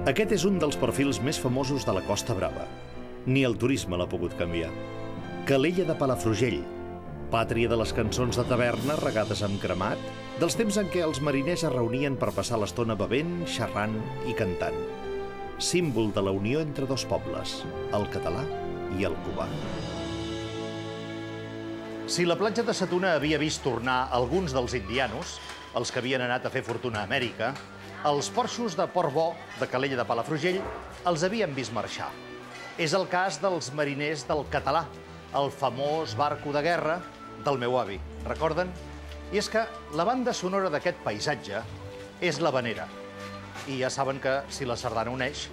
Aquest és un dels perfils més famosos de la Costa Brava. Ni el turisme l'ha pogut canviar. Calella de Palafrugell, pàtria de les cançons de taverna regades amb cremat, dels temps en què els mariners es reunien per passar l'estona bevent, xerrant i cantant. Símbol de la unió entre dos pobles, el català i el cubà. Si la platja de Sa Tuna havia vist tornar alguns dels indianos, els que havien anat a fer fortuna a Amèrica, els porxos de Port Bo, de Calella de Palafrugell, els havien vist marxar. És el cas dels mariners del Català, el famós barco de guerra del meu avi. Recorden? I és que la banda sonora d'aquest paisatge és l'Havanera. I ja saben que si la sardana uneix,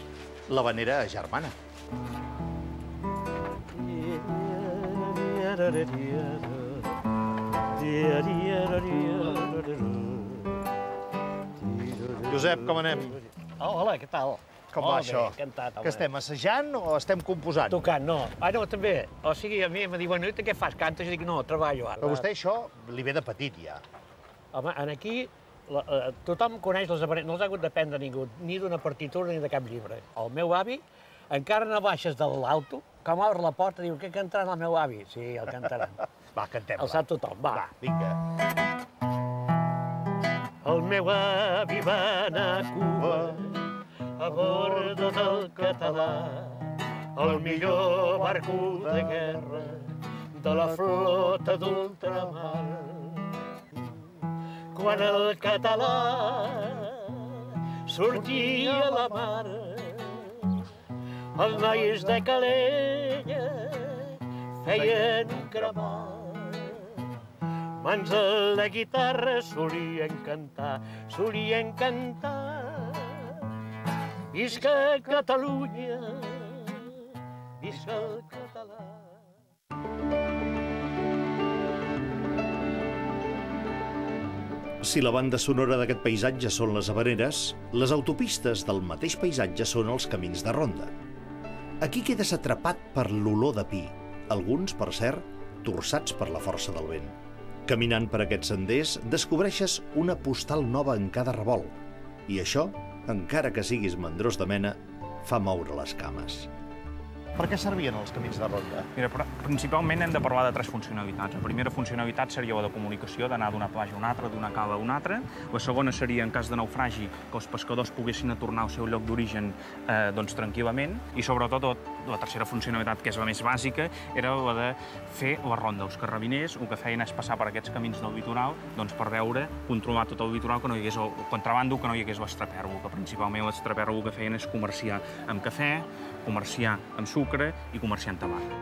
l'Havanera agermana. Josep, com anem? Hola, què tal? Com va això? Encantat. Que estem assajant o estem composant? Tocant, no. Ah, no, també. O sigui, a mi em diuen, què fas, cantes? I dic, no, treballo ara. Però vostè això li ve de petit, ja. Home, aquí tothom coneix les habaneres, no els ha hagut d'aprendre ningú, ni d'una partitura ni de cap llibre. El meu avi, encara no baixes de l'auto, com obre la porta, diu, què cantaran el meu avi? Sí, el cantaran. Va, cantem-la. El sap tothom, va. Va, vinga. El meu avi va anar a Cuba a bordo del Català, el millor barco de guerra de la flota d'ultramar. Quan el Català sortia a la mar, els nois de Calella feien cremar. Mans a la guitarra solien cantar. Visca Catalunya, visca el català. Si la banda sonora d'aquest paisatge són les havaneres, les autopistes del mateix paisatge són els camins de ronda. Aquí quedes atrapat per l'olor de pi, alguns, per cert, torçats per la força del vent. Caminant per aquests senders, descobreixes una postal nova en cada revolt. I això, encara que siguis mandrós de mena, fa moure les cames. Per què servien els camins de ronda? Mira, principalment hem de parlar de tres funcionalitats. La primera funcionalitat seria la de comunicació, d'anar d'una platja a una altra, d'una cala a una altra. La segona seria, en cas de naufragi, que els pescadors poguessin tornar al seu lloc d'origen tranquil·lament. I sobretot, la tercera funcionalitat, que és la més bàsica, era la de fer la ronda. Els carrabiners el que feien és passar per aquests camins del litoral per veure, controlar tot el litoral, que no hi hagués el contrabando, que no hi hagués l'estraperlo, que principalment l'estraperlo el que feien és comerciar amb cafè, comerciar amb sucre i comerciar amb tabac.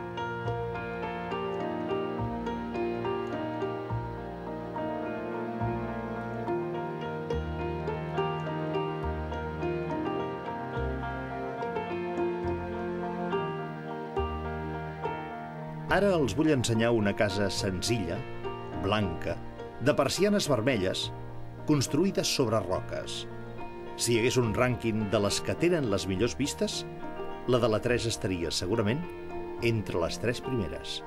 Ara els vull ensenyar una casa senzilla, blanca, de persianes vermelles, construïdes sobre roques. Si hi hagués un rànquing de les que tenen les millors vistes, la de la Teresa estaria, segurament, entre les 3 primeres.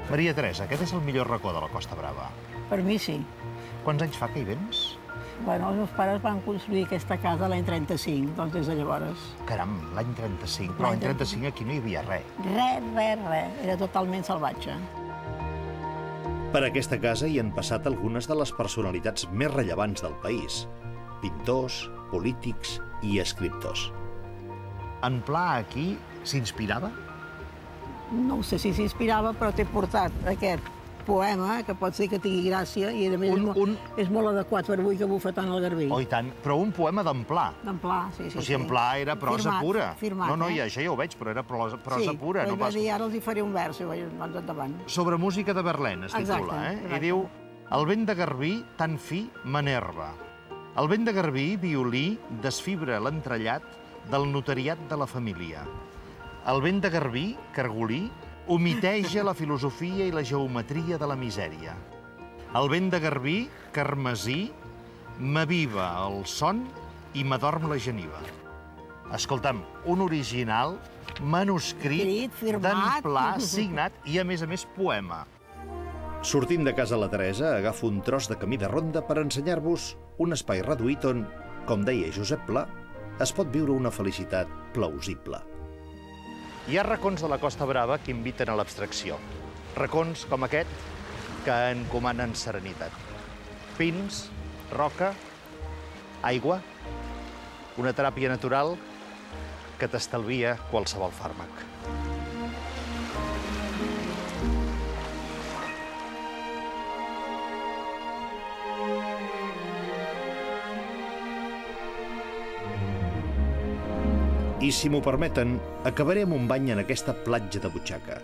Maria Teresa, aquest és el millor racó de la Costa Brava. Per mi sí. Quants anys fa que hi vens? Bueno, els meus pares van construir aquesta casa l'any 35, doncs des de llavors. Caram, l'any 35. Però l'any 35 aquí no hi havia res. Res. Era totalment salvatge. Per aquesta casa hi han passat algunes de les personalitats més rellevants del país. Pintors, polítics i escriptors. En Pla aquí s'inspirava? No sé si s'inspirava, però t'he portat aquest poema, que pot ser que tingui gràcia, i a més és molt adequat per avui que bufa tant el garbí. Oh, i tant. Però un poema d'en Pla. D'en Pla, sí. O sigui, en Pla era prosa pura. Firmat, no, ja això ja ho veig, però era prosa pura. Sí, però ell va dir, ara els hi faré un vers, doncs endavant. Sobre música de Verlaine, es titula, eh? I diu, el vent de Garbí, tan fi, m'enerva. El vent de Garbí, violí, desfibra l'entrellat del notariat de la família. El vent de Garbí, cargolí, humiteja la filosofia i la geometria de la misèria. El vent de Garbí, carmesí, m'aviva el son i m'adorm la geniva. Escolta'm, un original, manuscrit, d'en Pla, signat i, a més, poema. Sortint de casa la Teresa, agafo un tros de camí de ronda per ensenyar-vos un espai reduït on Com deia Josep Pla, es pot viure una felicitat plausible. Hi ha racons de la Costa Brava que inviten a l'abstracció. Racons com aquest que encomanen serenitat. Pins, roca, aigua, una teràpia natural que t'estalvia qualsevol fàrmac. I si m'ho permeten, acabaré amb un bany en aquesta platja de butxaca.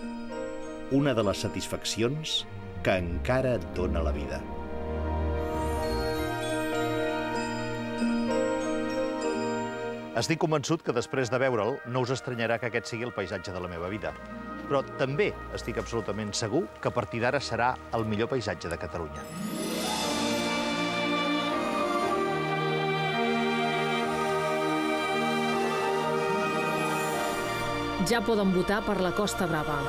Una de les satisfaccions que encara et dona la vida. Estic convençut que després de veure'l no us estranyarà que aquest sigui el paisatge de la meva vida. Però també estic absolutament segur que a partir d'ara serà el millor paisatge de Catalunya. Ja poden votar per la Costa Brava.